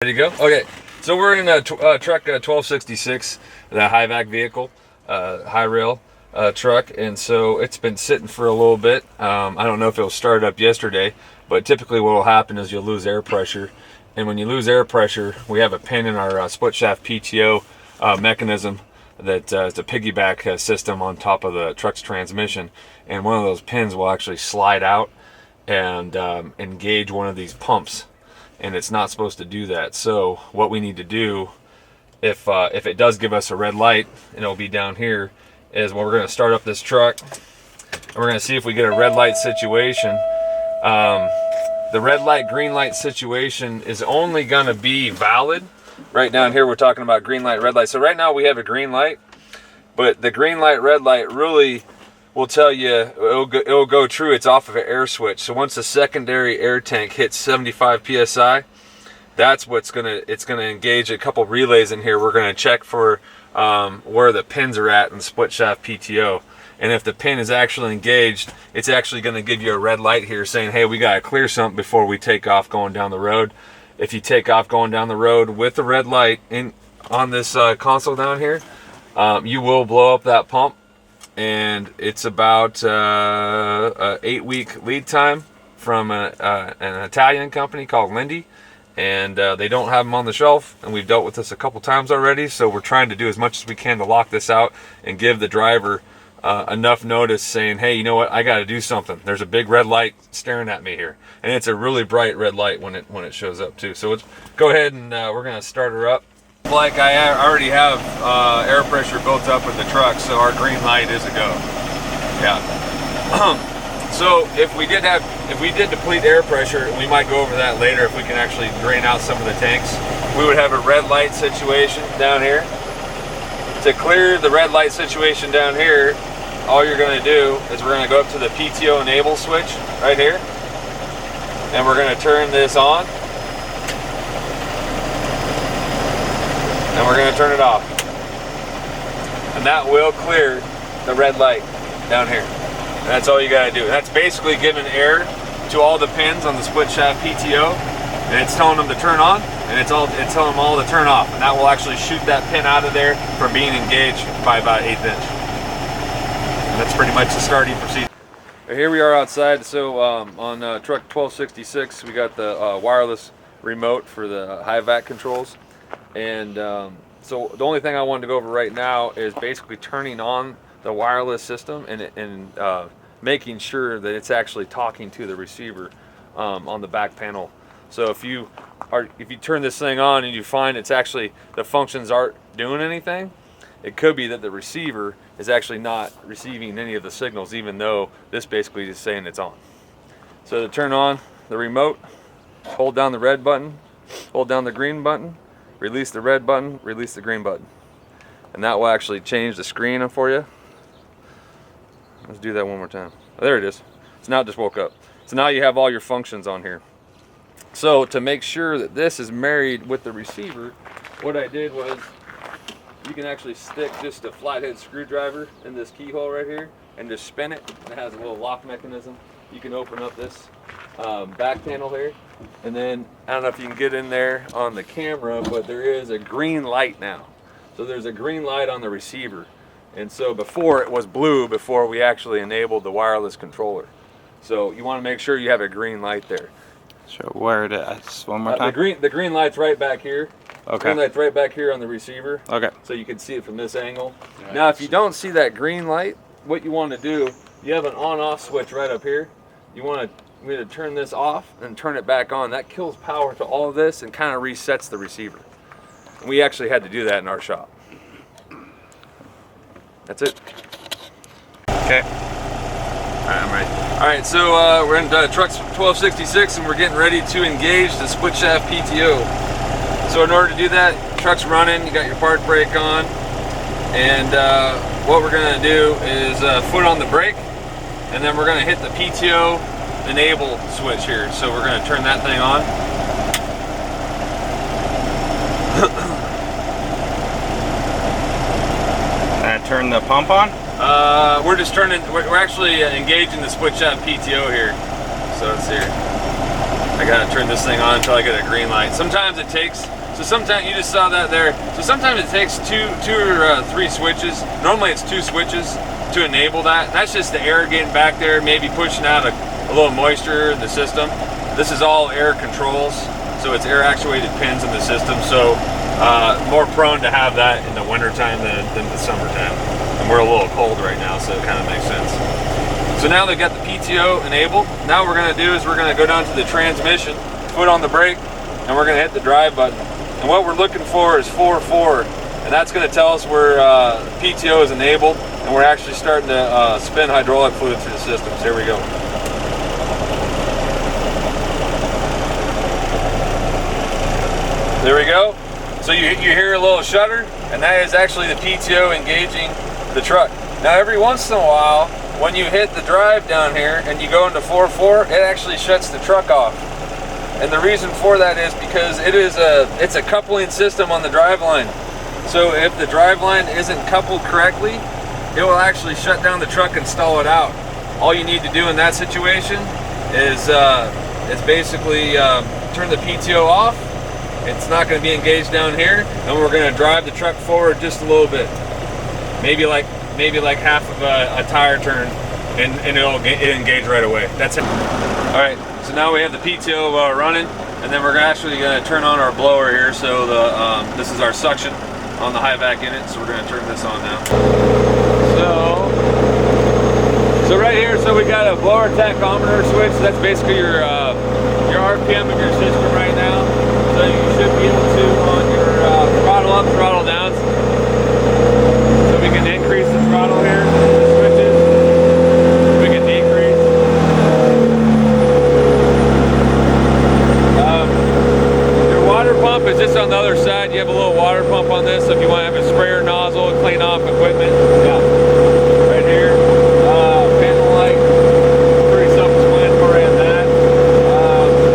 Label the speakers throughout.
Speaker 1: Ready to go? Okay, so we're in a truck 1266, the high-vac vehicle, high rail truck, and so it's been sitting for a little bit. I don't know if it was started up yesterday, but typically what will happen is you'll lose air pressure, and when you lose air pressure, we have a pin in our split shaft PTO mechanism that is a piggyback system on top of the truck's transmission, and one of those pins will actually slide out and engage one of these pumps. And it's not supposed to do that. So what we need to do, if it does give us a red light, and it'll be down here, is when we're going to start up this truck, and we're going to see if we get a red light situation. The red light, green light situation is only going to be valid. Right down here, we're talking about green light, red light. So right now we have a green light, but the green light, red light really will tell you it'll go true. It's off of an air switch. So once the secondary air tank hits 75 psi, that's what's it's gonna engage a couple relays in here. We're gonna check for where the pins are at in the split shaft PTO, and if the pin is actually engaged, it's actually gonna give you a red light here saying, hey, we gotta clear something before we take off going down the road. If you take off going down the road with the red light on this console down here, you will blow up that pump. And it's about an 8-week lead time from an Italian company called Lindy, and they don't have them on the shelf, and we've dealt with this a couple times already, so we're trying to do as much as we can to lock this out and give the driver enough notice saying, hey, you know what, I got to do something. There's a big red light staring at me here, and it's a really bright red light when it shows up too. So let's go ahead and we're going to start her up. Like I already have air pressure built up with the truck, so our green light is a go. Yeah. So if we did deplete air pressure, we might go over that later if we can actually drain out some of the tanks. We would have a red light situation down here. To clear the red light situation down here, all you're going to do is we're going to go up to the PTO enable switch right here, and we're going to turn this on. And we're going to turn it off, and that will clear the red light down here. And that's all you got to do. And that's basically giving air to all the pins on the split shaft PTO, and it's telling them to turn on, and it's telling them all to turn off, and that will actually shoot that pin out of there from being engaged by about 1/8 inch. And that's pretty much the starting procedure. Here we are outside. So on truck 1266, we got the wireless remote for the high vac controls. And so the only thing I wanted to go over right now is basically turning on the wireless system and making sure that it's actually talking to the receiver on the back panel. So if you turn this thing on and you find it's actually the functions aren't doing anything, it could be that the receiver is actually not receiving any of the signals, even though this basically is saying it's on. So to turn on the remote, hold down the red button, hold down the green button, release the red button, release the green button, and that will actually change the screen for you. Let's do that one more time. Oh, there it is. So now it just woke up. So now you have all your functions on here. So to make sure that this is married with the receiver, what I did was, you can actually stick just a flathead screwdriver in this keyhole right here and just spin it. It has a little lock mechanism. You can open up this back panel here, and then I don't know if you can get in there on the camera, but there is a green light now. So there's a green light on the receiver, and so before it was blue before we actually enabled the wireless controller. So you want to make sure you have a green light there.
Speaker 2: So where it is? One more time.
Speaker 1: The green light's right back here.
Speaker 2: Okay.
Speaker 1: Green light's right back here on the receiver.
Speaker 2: Okay.
Speaker 1: So you can see it from this angle. Right. Now if you don't see that green light, what you want to do, you have an on-off switch right up here. You want to turn this off and turn it back on. That kills power to all of this and kind of resets the receiver. And we actually had to do that in our shop. That's it.
Speaker 2: Okay.
Speaker 1: Alright, I'm ready. Alright, so we're in truck 1266 and we're getting ready to engage the split shaft PTO. So in order to do that, truck's running, you got your park brake on, and what we're going to do is foot on the brake, and then we're going to hit the PTO enable switch here. So we're going to turn that thing on.
Speaker 2: And turn the pump on?
Speaker 1: We're actually engaging the split shaft PTO here. So let's see here. I gotta turn this thing on until I get a green light. Sometimes it takes, so sometimes, you just saw that there, so sometimes it takes two or three switches. Normally it's 2 switches to enable that. That's just the air getting back there, maybe pushing out a little moisture in the system. This is all air controls, so it's air actuated pins in the system, so more prone to have that in the wintertime than the summertime. And we're a little cold right now, so it kind of makes sense. So now they've got the PTO enabled. Now what we're gonna do is we're gonna go down to the transmission, foot on the brake, and we're gonna hit the drive button. And what we're looking for is 4-4, and that's gonna tell us where PTO is enabled, and we're actually starting to spin hydraulic fluid through the systems. Here we go. There we go. So you hear a little shudder, and that is actually the PTO engaging the truck. Now every once in a while, when you hit the drive down here and you go into 4-4, it actually shuts the truck off. And the reason for that is because it's a coupling system on the drive line. So if the drive line isn't coupled correctly, it will actually shut down the truck and stall it out. All you need to do in that situation is basically turn the PTO off. It's not going to be engaged down here, and we're going to drive the truck forward just a little bit, maybe like half of a tire turn, and it'll engage right away. That's it. All right, so now we have the PTO running, and then we're actually going to turn on our blower here. So this is our suction on the high vac unit, so we're going to turn this on now. So right here, so we got a blower tachometer switch. That's basically your RPM of your system right now. So you should be able to on your throttle up, throttle down. So we can increase the throttle here, the switches. We can decrease. Your water pump is just on the other side. You have a little water pump on this, so if you want to have a sprayer nozzle and clean off equipment. Yeah, right here. Panel light, pretty self-explanatory on that.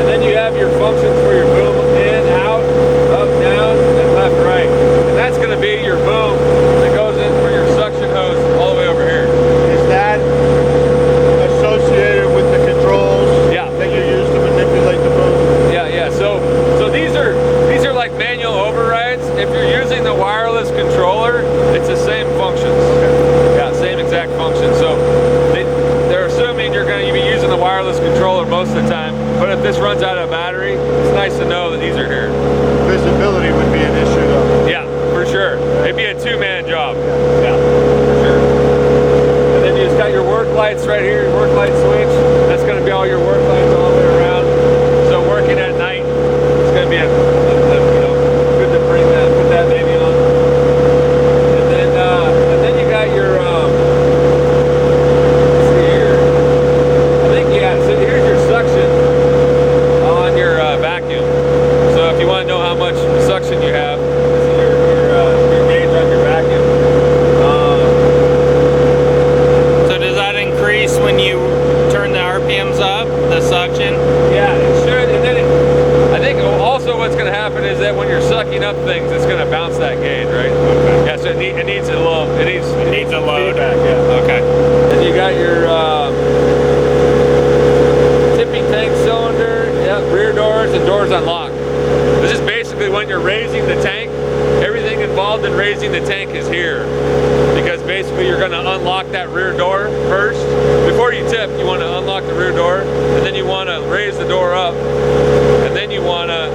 Speaker 1: And then you have your functions for your boom. Up, down, and left, right. And that's going to be your boom that goes in for your suction hose all the way over here.
Speaker 3: Is that associated with the controls that you use to manipulate the boom?
Speaker 1: Yeah. So these are like manual overrides. If you're using the wireless controller, it's the same functions. Okay. Yeah, same exact function. So they're assuming you're going to be using the wireless controller most of the time. But if this runs out of battery, it's nice to know that these are here.
Speaker 3: Visibility would be an issue though.
Speaker 1: Yeah, for sure. It'd be a 2-man job. Yeah, for sure. And then you just got your work lights right here, your work light switch. That's going to be all your work lights all the way around. So working at night, it's going to be good to put that baby on. And then you got your let's see here. I think so here's your suction on your vacuum. So if you want to know how much suction you have, this is your gauge on your vacuum.
Speaker 2: So does that increase when you turn the RPMs up, the suction?
Speaker 1: Yeah, it should. And then I think also what's going to happen is that when you're sucking up things, it's going to bounce that gauge, right? Okay. Yeah, so it needs a little, it needs a load. Feedback, yeah.
Speaker 2: Okay.
Speaker 1: And you got your tipping tank cylinder, rear doors and doors unlock. This is basically when you're raising the tank, everything involved in raising the tank is here. Because basically you're going to unlock that rear door first. Before you tip, you want to unlock the rear door, and then you want to raise the door up, and then you want to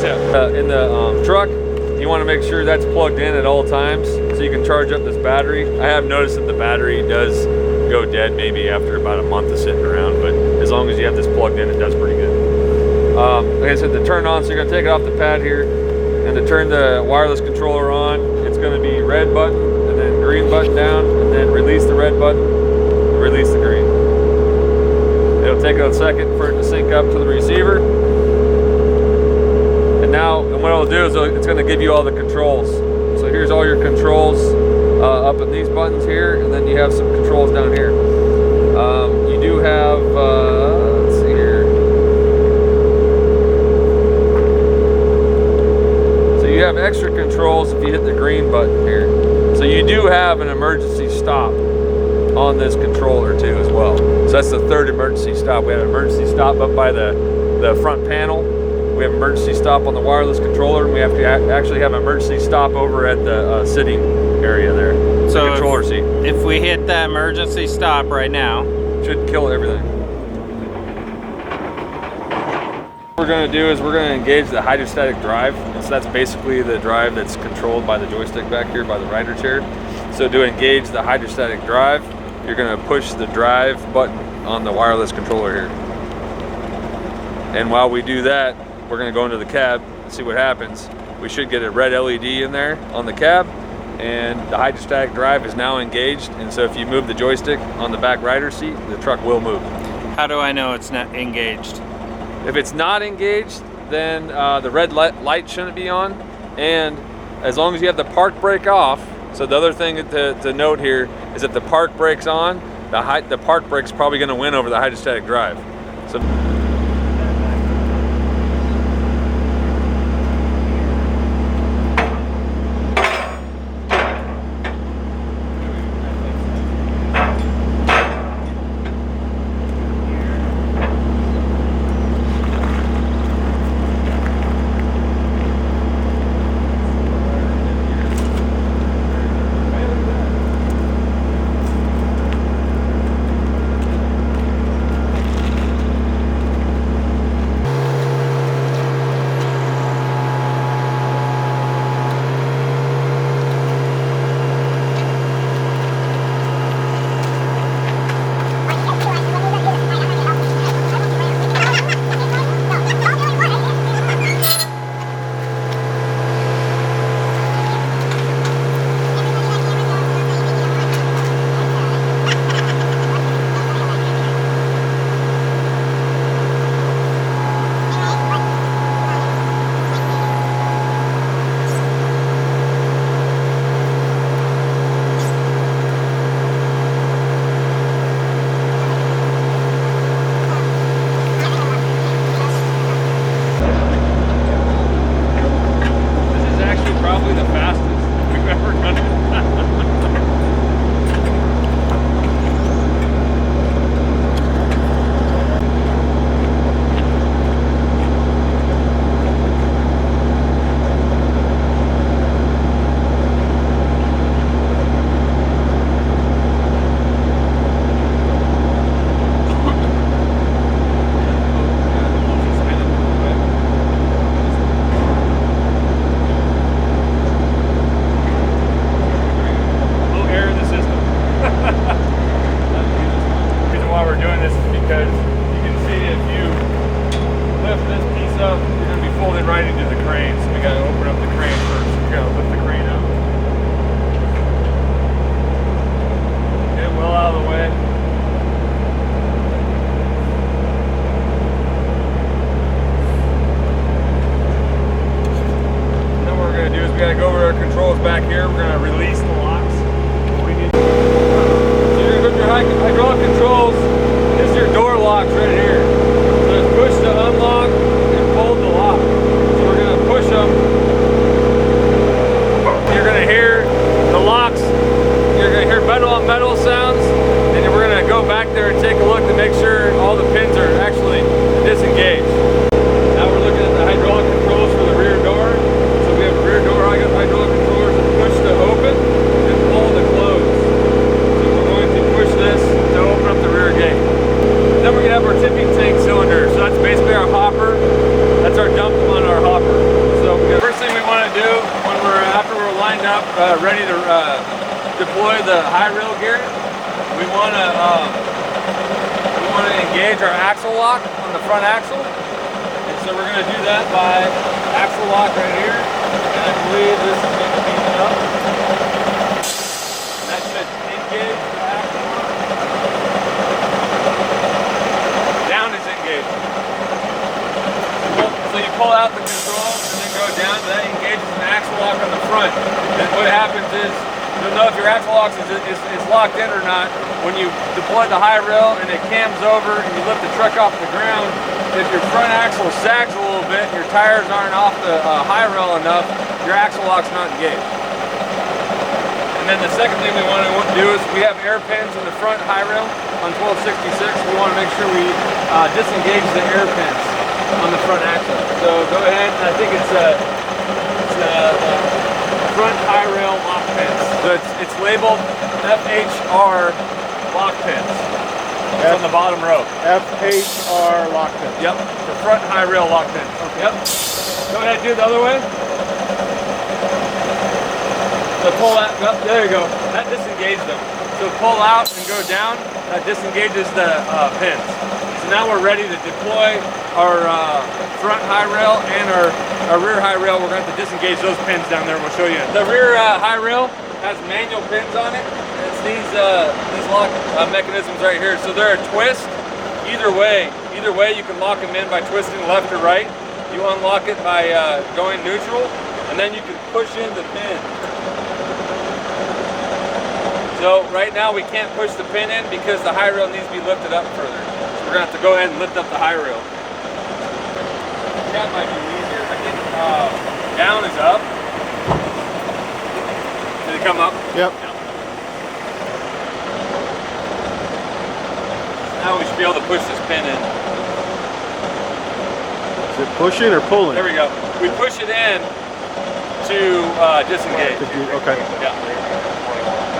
Speaker 1: tip. In the truck, you want to make sure that's plugged in at all times so you can charge up this battery. I have noticed that the battery does go dead maybe after about a month of sitting around, but as long as you have this plugged in, it does pretty good. Like I said, to turn on, so you're going to take it off the pad here, and to turn the wireless controller on, it's going to be red button, and then green button down, and then release the red button, release the green. It'll take a second for it to sync up to the receiver. And what it'll do is it's going to give you all the controls. So here's all your controls up in these buttons here, and then you have some controls down here. You do have, let's see here. So you have extra controls if you hit the green button here. So you do have an emergency stop on this controller too as well. So that's the third emergency stop. We had an emergency stop up by the the front panel. We have emergency stop on the wireless controller, and we have to actually have emergency stop over at the sitting area there.
Speaker 2: So
Speaker 1: the controller seat.
Speaker 2: If we hit the emergency stop right now,
Speaker 1: should kill everything. What we're going to do is we're going to engage the hydrostatic drive. And so that's basically the drive that's controlled by the joystick back here by the rider chair. So to engage the hydrostatic drive, you're going to push the drive button on the wireless controller here. And while we do that, we're going to go into the cab and see what happens. We should get a red LED in there on the cab, and the hydrostatic drive is now engaged. And so if you move the joystick on the back rider seat, the truck will move.
Speaker 2: how do I know it's not engaged?
Speaker 1: If it's not engaged, then the red light shouldn't be on. And as long as you have the park brake off, so the other thing to note here is if the park brake's on, the park brake's probably going to win over the hydrostatic drive. So back here, we're going to release the locks. So you're going to put your hydraulic controls. This is your door locks right here. So just push to unlock and fold the lock. So we're going to push them. You're going to hear the locks. You're going to hear metal on metal sounds. And then we're going to go back there and take a look to make sure all the pins are actually disengaged. Now we're looking at the hydraulic controls for the rear door. So we have the rear door hydraulic controllers that push to open and pull to close. So we're going to push this to open up the rear gate. Then we're going to have our tipping tank cylinder. So that's basically our hopper. That's our dump on our hopper. So the first thing we want to do when after we're lined up, ready to deploy the high rail gear, we want to engage our axle lock on the front axle. So we're going to do that by axle lock right here, and I believe this is going to be up. That should engage the axle lock. Down is engaged. So you pull out the controls and then go down, so that engages an axle lock on the front. Then what happens is, you'll know if your axle lock is locked in or not when you deploy the high rail and it cams over and you lift the truck off the ground. If your front axle sags a little bit and your tires aren't off the high rail enough, your axle lock's not engaged. And then the second thing we want to do is we have air pins in the front high rail on 1266. We want to make sure we disengage the air pins. on the front axle. So go ahead, I think it's front high rail lock pins. So it's labeled FHR lock pins. It's on the bottom row.
Speaker 3: FHR lock pin.
Speaker 1: Yep, the front high rail lock pins. Okay. Yep. Go ahead, do it the other way. So pull that, yep, there you go. That disengaged them. So pull out and go down, that disengages the pins. So now we're ready to deploy our front high rail and our rear high rail. We're going to have to disengage those pins down there and we'll show you. The rear high rail has manual pins on it. It's these lock mechanisms right here. So they're a twist. Either way you can lock them in by twisting left or right. You unlock it by going neutral, and then you can push in the pin. So right now we can't push the pin in because the high rail needs to be lifted up further. So we're going to have to go ahead and lift up the high rail. That might be easier. I think down is up. Did it come up?
Speaker 3: Yep.
Speaker 1: Yeah. Now we should be able to push this pin in.
Speaker 3: Is it pushing or pulling?
Speaker 1: There we go. We push it in to disengage.
Speaker 3: Okay.
Speaker 1: Yeah.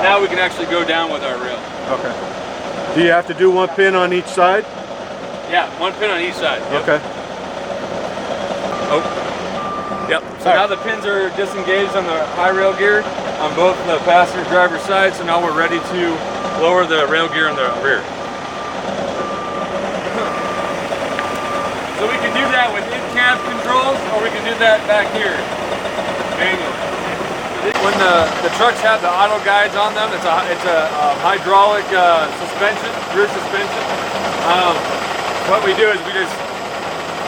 Speaker 1: Now we can actually go down with our rail.
Speaker 3: Okay. Do you have to do one pin on each side?
Speaker 1: Yeah, one pin on each side. Yep.
Speaker 3: Okay.
Speaker 1: Oh. Yep. So now the pins are disengaged on the high rail gear on both the passenger and driver's side. So now we're ready to lower the rail gear on the rear. So we can do that with in-cab controls, or we can do that back here, manually. When the trucks have the auto guides on them, it's a hydraulic suspension, rear suspension. What we do is we just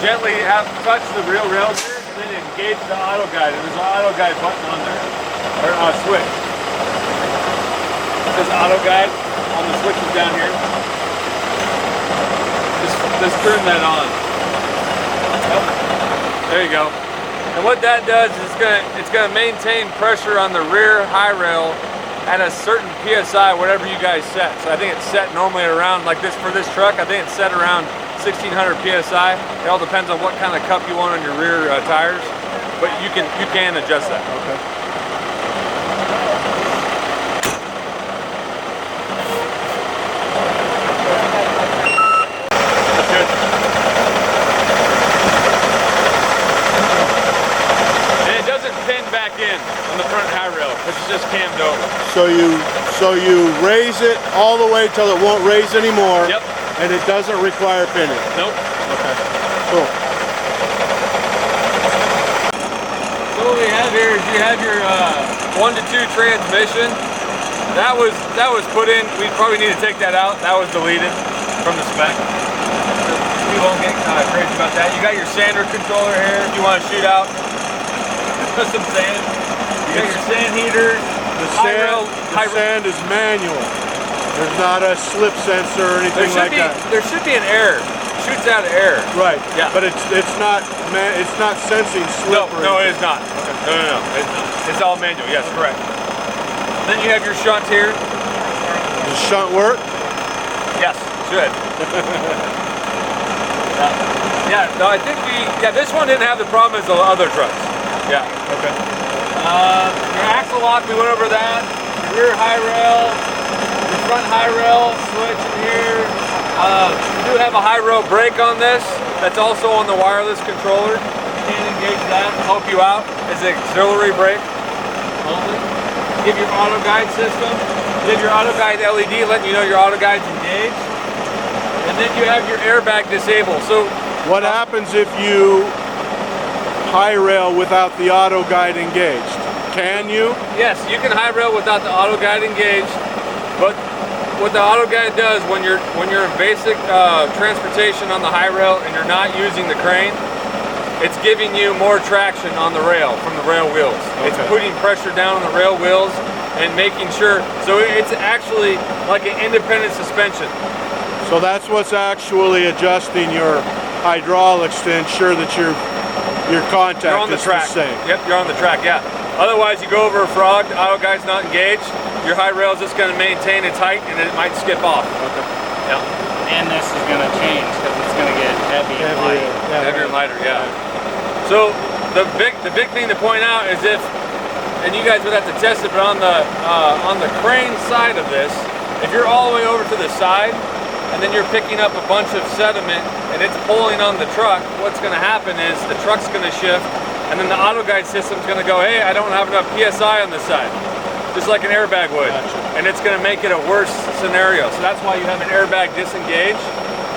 Speaker 1: gently touch the rear rail gear and then engage the auto guide. And there's an auto guide button on there, or switch. It says auto guide on the switches down here. Just turn that on. Yep. There you go. And what that does is it's gonna maintain pressure on the rear high rail at a certain PSI, whatever you guys set. So I think it's set normally around, like this for this truck, I think it's set around 1600 PSI. It all depends on what kind of cup you want on your rear tires, but you can adjust that.
Speaker 3: Okay.
Speaker 1: That's good. Pin back in on the front high rail because it's just cammed over.
Speaker 3: So you raise it all the way till it won't raise anymore.
Speaker 1: Yep.
Speaker 3: And it doesn't require pinning.
Speaker 1: Nope.
Speaker 3: Okay. Cool.
Speaker 1: So what we have here is you have your 1-to-2 transmission. That was put in. We probably need to take that out. That was deleted from the spec. We won't get crazy about that. You got your sander controller here if you want to shoot out. Put some sand. You got your sand heater.
Speaker 3: The sand is manual. There's not a slip sensor or anything like that.
Speaker 1: There should be an air. It shoots out of air.
Speaker 3: Right.
Speaker 1: Yeah.
Speaker 3: But it's not sensing slip.
Speaker 1: No, it is not. Okay. No, it's not. It's all manual. Yes, correct. Then you have your shunt here.
Speaker 3: Does shunt work?
Speaker 1: Yes, it should. Yeah. No, I think this one didn't have the problem as the other trucks. Yeah.
Speaker 3: Okay.
Speaker 1: Your axle lock, we went over that. Your rear high rail, your front high rail switch in here. You do have a high rail brake on this. That's also on the wireless controller. You can engage that, help you out as an auxiliary brake only. You have your auto guide system. You have your auto guide LED letting you know your auto guide's engaged. And then you have your airbag disabled. So
Speaker 3: what happens if you high rail without the auto guide engaged? Can you?
Speaker 1: Yes, you can high rail without the auto guide engaged, but what the auto guide does when you're in basic transportation on the high rail and you're not using the crane, it's giving you more traction on the rail from the rail wheels. Okay. It's putting pressure down on the rail wheels and making sure, so it's actually like an independent suspension.
Speaker 3: So that's what's actually adjusting your hydraulics to ensure that your contact
Speaker 1: you're on the
Speaker 3: is
Speaker 1: track.
Speaker 3: the same.
Speaker 1: Yep, you're on the track, yeah. Otherwise, you go over a frog, the auto guide's not engaged, your high rail is just going to maintain its height and it might skip off.
Speaker 3: Okay.
Speaker 1: Yeah.
Speaker 2: And this is going to change because it's going to get heavy and light.
Speaker 3: Yeah.
Speaker 1: Heavier and better, yeah. So the big thing to point out is and you guys would have to test it, but on the crane side of this, if you're all the way over to the side, and then you're picking up a bunch of sediment and it's pulling on the truck, what's going to happen is the truck's going to shift, and then the auto guide system's going to go, hey, I don't have enough PSI on this side, just like an airbag would.
Speaker 3: Gotcha.
Speaker 1: And it's going to make it a worse scenario. So that's why you have an airbag disengage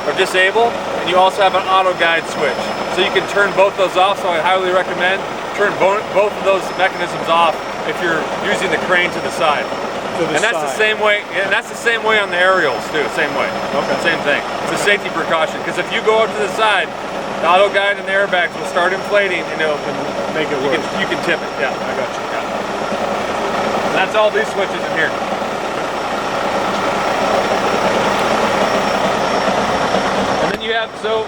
Speaker 1: or disable, and you also have an auto guide switch. So you can turn both those off, so I highly recommend turn both of those mechanisms off if you're using the crane to the side. And that's the same way, and that's the same way on the aerials too, same way. Okay. Same thing. It's a safety precaution, because if you go up to the side, the auto guide and the airbags will start inflating and it'll
Speaker 3: make it worse.
Speaker 1: You can tip it, yeah. I got you, yeah. And that's all these switches in here. And then you have, so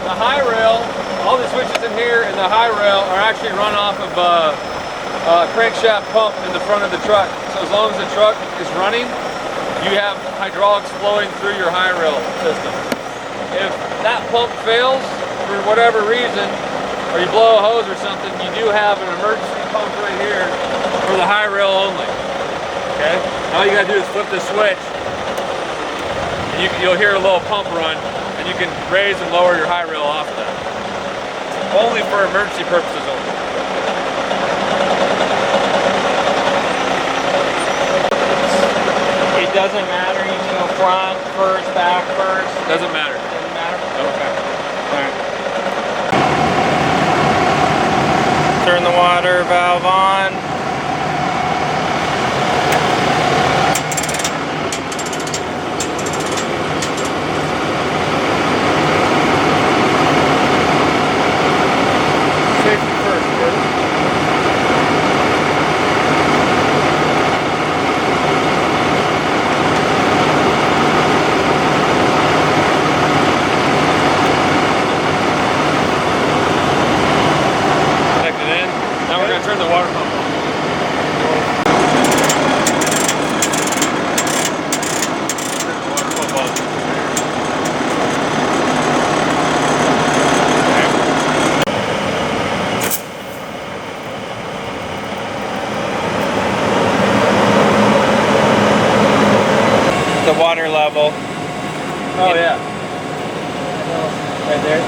Speaker 1: the high rail, all the switches in here and the high rail are actually run off of crankshaft pump in the front of the truck. So as long as the truck is running, you have hydraulics flowing through your high rail system. If that pump fails for whatever reason, or you blow a hose or something, you do have an emergency pump right here for the high rail only. Okay? All you gotta do is flip the switch, and you'll hear a little pump run, and you can raise and lower your high rail off of that. Only for emergency purposes only.
Speaker 2: It doesn't matter, you can go front first, back first.
Speaker 1: Doesn't matter.
Speaker 2: Doesn't matter?
Speaker 1: Okay.
Speaker 2: Alright. Turn the water valve on.
Speaker 3: Safety first, kid.
Speaker 1: Now we're going to turn the water pump on. Turn the water pump on.
Speaker 2: The water level.
Speaker 1: Oh yeah.
Speaker 2: Right there.